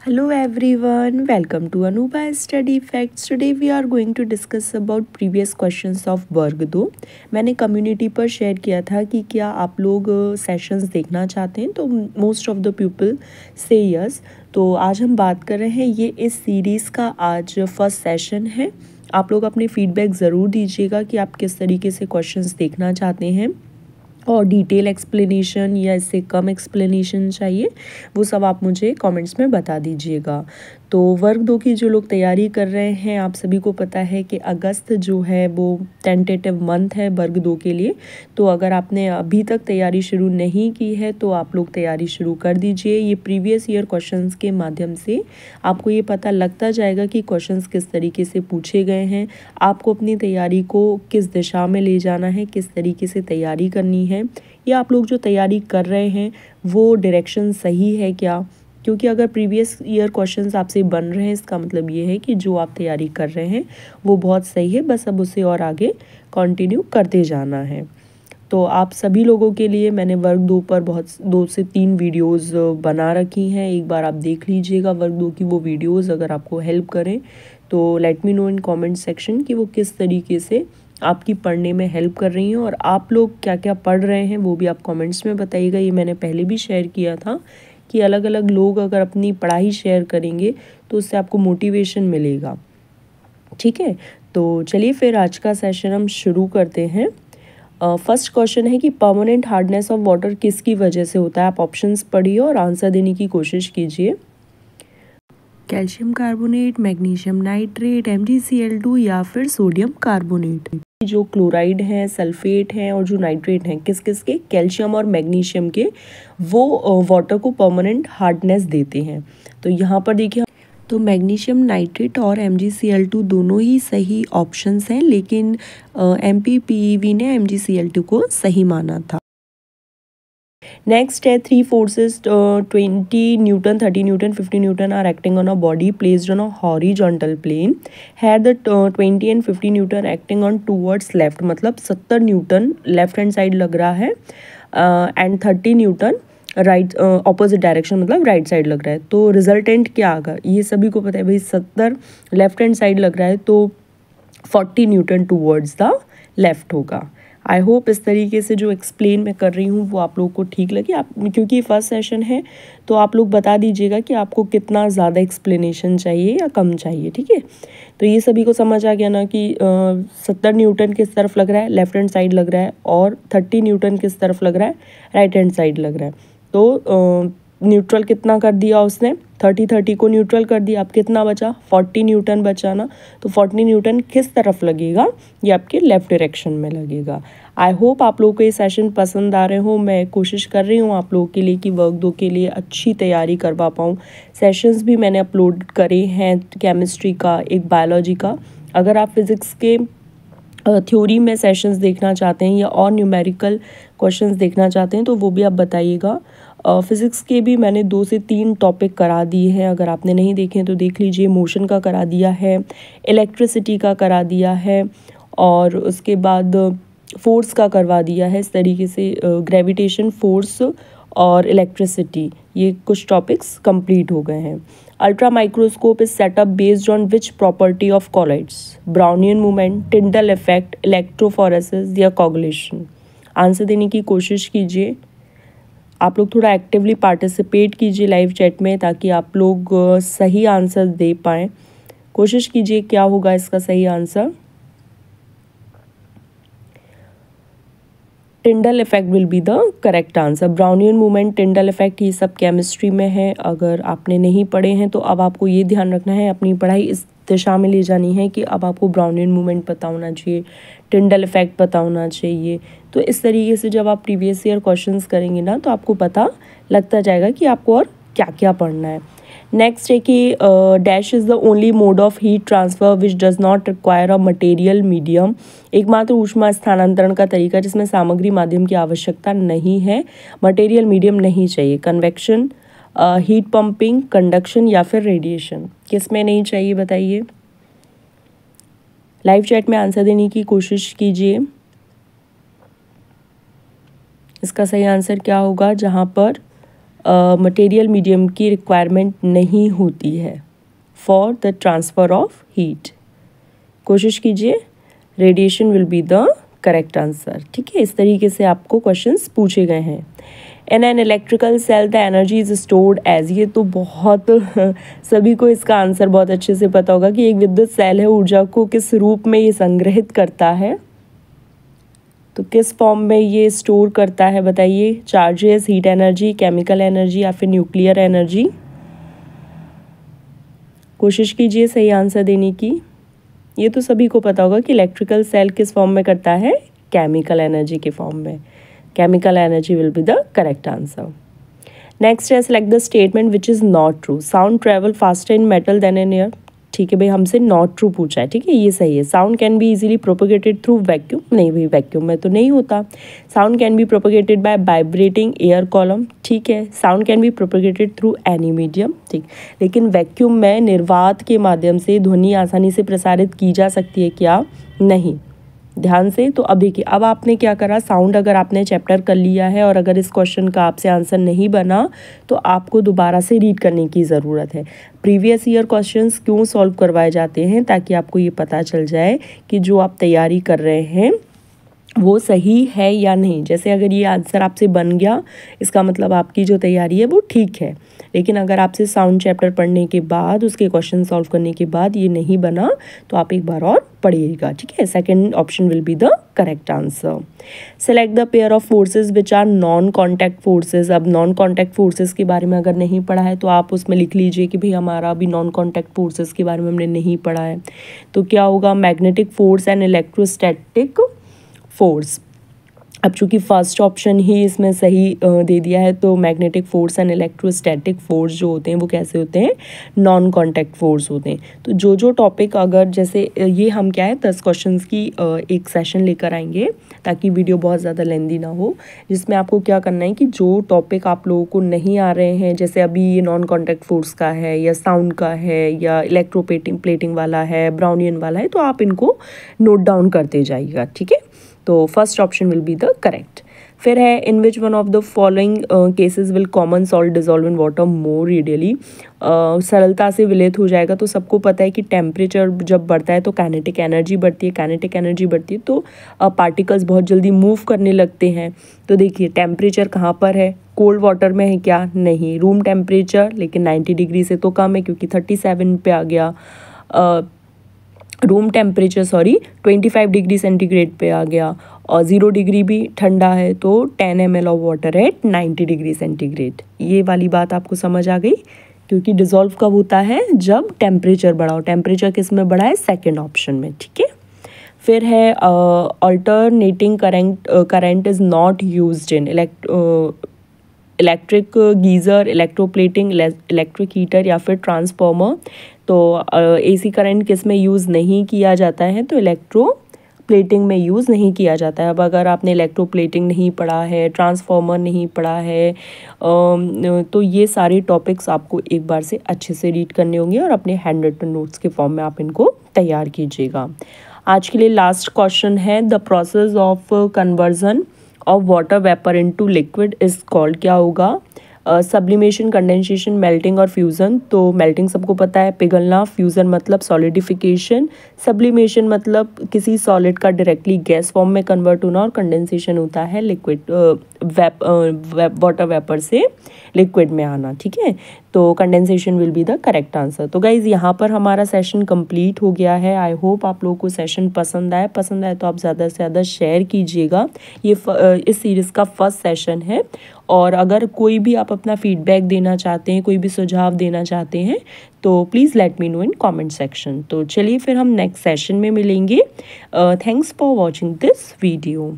Hello everyone, welcome to Anuba Study Facts. Today we are going to discuss about previous questions of वर्ग 2। मैंने community पर share किया था कि क्या आप लोग सेशंस देखना चाहते हैं, तो मोस्ट ऑफ द पीपल से यस। तो आज हम बात कर रहे हैं, ये इस सीरीज़ का आज फर्स्ट सेशन है। आप लोग अपने फीडबैक ज़रूर दीजिएगा कि आप किस तरीके से क्वेश्चंस देखना चाहते हैं और डिटेल एक्सप्लेनेशन या इससे कम एक्सप्लेनेशन चाहिए, वो सब आप मुझे कमेंट्स में बता दीजिएगा। तो वर्ग 2 की जो लोग तैयारी कर रहे हैं, आप सभी को पता है कि अगस्त जो है वो टेंटेटिव मंथ है वर्ग 2 के लिए। तो अगर आपने अभी तक तैयारी शुरू नहीं की है तो आप लोग तैयारी शुरू कर दीजिए। ये प्रीवियस ईयर क्वेश्चंस के माध्यम से आपको ये पता लगता जाएगा कि क्वेश्चंस किस तरीके से पूछे गए हैं, आपको अपनी तैयारी को किस दिशा में ले जाना है, किस तरीके से तैयारी करनी है, या आप लोग जो तैयारी कर रहे हैं वो डायरेक्शन सही है क्या। क्योंकि अगर प्रीवियस ईयर क्वेश्चंस आपसे बन रहे हैं, इसका मतलब ये है कि जो आप तैयारी कर रहे हैं वो बहुत सही है, बस अब उसे और आगे कंटिन्यू करते जाना है। तो आप सभी लोगों के लिए मैंने वर्ग 2 पर 2 से 3 वीडियोस बना रखी हैं, एक बार आप देख लीजिएगा वर्ग 2 की वो वीडियोस। अगर आपको हेल्प करें तो let me know in comment section कि वो किस तरीके से आपकी पढ़ने में हेल्प कर रही हैं, और आप लोग क्या क्या पढ़ रहे हैं वो भी आप कमेंट्स में बताइएगा। ये मैंने पहले भी शेयर किया था कि अलग अलग लोग अगर अपनी पढ़ाई शेयर करेंगे तो उससे आपको मोटिवेशन मिलेगा। ठीक है, तो चलिए फिर आज का सेशन हम शुरू करते हैं। फर्स्ट क्वेश्चन है कि परमानेंट हार्डनेस ऑफ वाटर किसकी वजह से होता है। आप ऑप्शंस पढ़िए और आंसर देने की कोशिश कीजिए। Calcium carbonate, magnesium nitrate, MgCl2 या फिर सोडियम कार्बोनेट। जो क्लोराइड हैं, सल्फेट हैं और जो नाइट्रेट हैं, किस किस के, कैल्शियम और मैग्नीशियम के, वो वाटर को परमानेंट हार्डनेस देते हैं। तो यहाँ पर देखिए, तो मैग्नीशियम नाइट्रेट और MgCl2 दोनों ही सही ऑप्शंस हैं, लेकिन MPPEV ने MgCl2 को सही माना था। नेक्स्ट है 3 forces 20 newton, 30 newton, 50 newton are acting on a body placed on a horizontal plane. Had the 20 and 50 newton acting on towards left, मतलब 70 न्यूटन लेफ्ट हैंड साइड लग रहा है and 30 newton right opposite direction, मतलब right side लग रहा है। तो resultant क्या आएगा, ये सभी को पता है भाई, 70 लेफ्ट हैंड साइड लग रहा है तो 40 न्यूटन टूवर्ड्स द लेफ्ट होगा। आई होप इस तरीके से जो एक्सप्लेन मैं कर रही हूँ वो आप लोगों को ठीक लगे। आप, क्योंकि फर्स्ट सेशन है तो आप लोग बता दीजिएगा कि आपको कितना ज़्यादा एक्सप्लेनेशन चाहिए या कम चाहिए। ठीक है, तो ये सभी को समझ आ गया ना कि 70 न्यूटन किस तरफ लग रहा है, लेफ्ट हैंड साइड लग रहा है, और 30 न्यूटन किस तरफ लग रहा है, राइट हैंड साइड लग रहा है। तो न्यूट्रल कितना कर दिया उसने, 30 को न्यूट्रल कर दिया, अब कितना बचा, 40 न्यूटन बचा ना। तो 40 न्यूटन किस तरफ लगेगा, ये आपके लेफ्ट डायरेक्शन में लगेगा। आई होप आप लोगों को ये सेशन पसंद आ रहे हो। मैं कोशिश कर रही हूँ आप लोगों के लिए कि वर्ग 2 के लिए अच्छी तैयारी करवा पाऊँ। सेशंस भी मैंने अपलोड करे हैं, केमिस्ट्री का, एक बायोलॉजी का। अगर आप फिज़िक्स के थ्योरी में सेशंस देखना चाहते हैं या और न्यूमेरिकल क्वेश्चंस देखना चाहते हैं तो वो भी आप बताइएगा। फिज़िक्स के भी मैंने 2 से 3 टॉपिक करा दिए हैं, अगर आपने नहीं देखे तो देख लीजिए। मोशन का करा दिया है, इलेक्ट्रिसिटी का करा दिया है, और उसके बाद फोर्स का करवा दिया है। इस तरीके से ग्रेविटेशन, फोर्स और इलेक्ट्रिसिटी, ये कुछ टॉपिक्स कंप्लीट हो गए हैं। Ultra microscope is setup based on which property of colloids, Brownian movement, Tyndall effect, electrophoresis या कॉगुलेशन। आंसर देने की कोशिश कीजिए। आप लोग थोड़ा एक्टिवली पार्टिसिपेट कीजिए लाइव चैट में, ताकि आप लोग सही आंसर दे पाएँ। कोशिश कीजिए क्या होगा इसका सही answer. Tyndall effect will be the correct answer. Brownian movement, Tyndall effect, ये सब केमिस्ट्री में है। अगर आपने नहीं पढ़े हैं तो अब आपको ये ध्यान रखना है, अपनी पढ़ाई इस दिशा में ले जानी है कि अब आपको ब्राउनियन मूवमेंट पता होना चाहिए, टिंडल इफेक्ट पता होना चाहिए। तो इस तरीके से जब आप प्रीवियस ईयर क्वेश्चंस करेंगे ना तो आपको पता लगता जाएगा कि आपको और क्या क्या पढ़ना है। नेक्स्ट है कि dash is the only mode of heat transfer which does not require a material medium. एकमात्र ऊष्मा स्थानांतरण का तरीका जिसमें सामग्री माध्यम की आवश्यकता नहीं है, मटेरियल मीडियम नहीं चाहिए। कन्वेक्शन, हीट पंपिंग, कंडक्शन या फिर रेडिएशन, किस में नहीं चाहिए बताइए। लाइव चैट में आंसर देने की कोशिश कीजिए। इसका सही आंसर क्या होगा, जहाँ पर मटेरियल मीडियम की रिक्वायरमेंट नहीं होती है for the transfer of heat. कोशिश कीजिए, radiation will be the correct answer. ठीक है, इस तरीके से आपको क्वेश्चंस पूछे गए हैं। In an electrical cell the energy is stored as, ये तो बहुत सभी को इसका आंसर बहुत अच्छे से पता होगा कि एक विद्युत सेल है, ऊर्जा को किस रूप में ये संग्रहित करता है, तो किस फॉर्म में ये स्टोर करता है बताइए। Charges, heat energy, chemical energy या फिर न्यूक्लियर एनर्जी। कोशिश कीजिए सही आंसर देने की। ये तो सभी को पता होगा कि इलेक्ट्रिकल सेल किस फॉर्म में करता है, केमिकल एनर्जी के फॉर्म में। Chemical energy will be the correct answer. Next है select the statement which is not true. Sound travel faster in metal than in air. ठीक है भाई, हमसे नॉट ट्रू पूछा है। ठीक है, ये सही है। Sound can be easily propagated through vacuum, नहीं भाई वैक्यूम में तो नहीं होता। Sound can be propagated bye vibrating air column. ठीक है, sound can be propagated through any medium. ठीक, लेकिन वैक्यूम में निर्वात के माध्यम से ध्वनि आसानी से प्रसारित की जा सकती है क्या, नहीं। ध्यान से, तो अभी की अब आपने क्या करा, साउंड अगर आपने चैप्टर कर लिया है और अगर इस क्वेश्चन का आपसे आंसर नहीं बना तो आपको दोबारा से रीड करने की ज़रूरत है। प्रीवियस ईयर क्वेश्चंस क्यों सॉल्व करवाए जाते हैं, ताकि आपको ये पता चल जाए कि जो आप तैयारी कर रहे हैं वो सही है या नहीं। जैसे अगर ये आंसर आपसे बन गया, इसका मतलब आपकी जो तैयारी है वो ठीक है। लेकिन अगर आपसे साउंड चैप्टर पढ़ने के बाद, उसके क्वेश्चन सॉल्व करने के बाद ये नहीं बना, तो आप एक बार और पढ़िएगा। ठीक है, second option will be the correct answer. Select the pair of forces which are non contact forces. अब नॉन कॉन्टैक्ट फोर्सेज के बारे में अगर नहीं पढ़ा है तो आप उसमें लिख लीजिए कि भाई हमारा अभी नॉन कॉन्टैक्ट फोर्सेज के बारे में हमने नहीं पढ़ा है। तो क्या होगा, magnetic force and electrostatic force. अब चूंकि फर्स्ट ऑप्शन ही इसमें सही दे दिया है, तो magnetic force and electrostatic force जो होते हैं वो कैसे होते हैं, नॉन कॉन्टैक्ट फोर्स होते हैं। तो जो टॉपिक अगर जैसे ये हम क्या है 10 क्वेश्चंस की एक सेशन लेकर आएंगे, ताकि वीडियो बहुत ज़्यादा लेंदी ना हो, जिसमें आपको क्या करना है कि जो टॉपिक आप लोगों को नहीं आ रहे हैं, जैसे अभी ये नॉन कॉन्टैक्ट फोर्स का है या साउंड का है या इलेक्ट्रोप्लेटिंग वाला है, ब्राउनियन वाला है, तो आप इनको नोट डाउन करते जाइएगा। ठीक है, तो first option will be the correct. फिर है in which one of the following cases will common salt dissolve in water more readily. सरलता से विलेत हो जाएगा। तो सबको पता है कि टेम्परेचर जब बढ़ता है तो काइनेटिक एनर्जी बढ़ती है, काइनेटिक एनर्जी बढ़ती है तो पार्टिकल्स बहुत जल्दी मूव करने लगते हैं। तो देखिए टेम्परेचर कहाँ पर है, कोल्ड वाटर में है क्या, नहीं। रूम टेम्परेचर लेकिन 90 डिग्री से तो कम है क्योंकि 37 पे आ गया। रूम टेम्परेचर 25 डिग्री सेंटीग्रेड पे आ गया, और 0 डिग्री भी ठंडा है, तो 10 ml of water at 90 degree centigrade. ये वाली बात आपको समझ आ गई, क्योंकि डिज़ोल्व कब होता है, जब टेम्परेचर बढ़ा हो। टेम्परेचर किस में बढ़ा है, सेकेंड ऑप्शन में। ठीक है, फिर है alternating current is not used in electric geyser, electroplating, electric heater या फिर ट्रांसफार्मर। तो एसी करंट किस में यूज़ नहीं किया जाता है, तो इलेक्ट्रोप्लेटिंग में यूज़ नहीं किया जाता है। अब अगर आपने इलेक्ट्रोप्लेटिंग नहीं पढ़ा है, ट्रांसफार्मर नहीं पढ़ा है, तो ये सारे टॉपिक्स आपको एक बार से अच्छे से रीड करने होंगे और अपने हैंड रिटन नोट्स के फॉर्म में आप इनको तैयार कीजिएगा। आज के लिए लास्ट क्वेश्चन है, the process of conversion of water vapour into liquid is called. क्या होगा, सब्लिमेशन, कंडेंसेशन, मेल्टिंग और फ्यूज़न। तो मेल्टिंग सबको पता है, पिघलना। फ्यूज़न मतलब सॉलिडिफिकेशन। सब्लिमेशन मतलब किसी सॉलिड का डायरेक्टली गैस फॉर्म में कन्वर्ट होना, और कंडेंसेशन होता है लिक्विड वाटर वेपर से लिक्विड में आना। ठीक है, तो condensation will be the correct answer. तो गाइज़ यहाँ पर हमारा सेशन कंप्लीट हो गया है। आई होप आप लोगों को सेशन पसंद आए तो आप ज़्यादा से ज़्यादा शेयर कीजिएगा। ये इस सीरीज़ का फर्स्ट सेशन है, और अगर कोई भी आप अपना फीडबैक देना चाहते हैं, कोई भी सुझाव देना चाहते हैं, तो please let me know in comment section. तो चलिए फिर हम नेक्स्ट सेशन में मिलेंगे। Thanks for watching this video.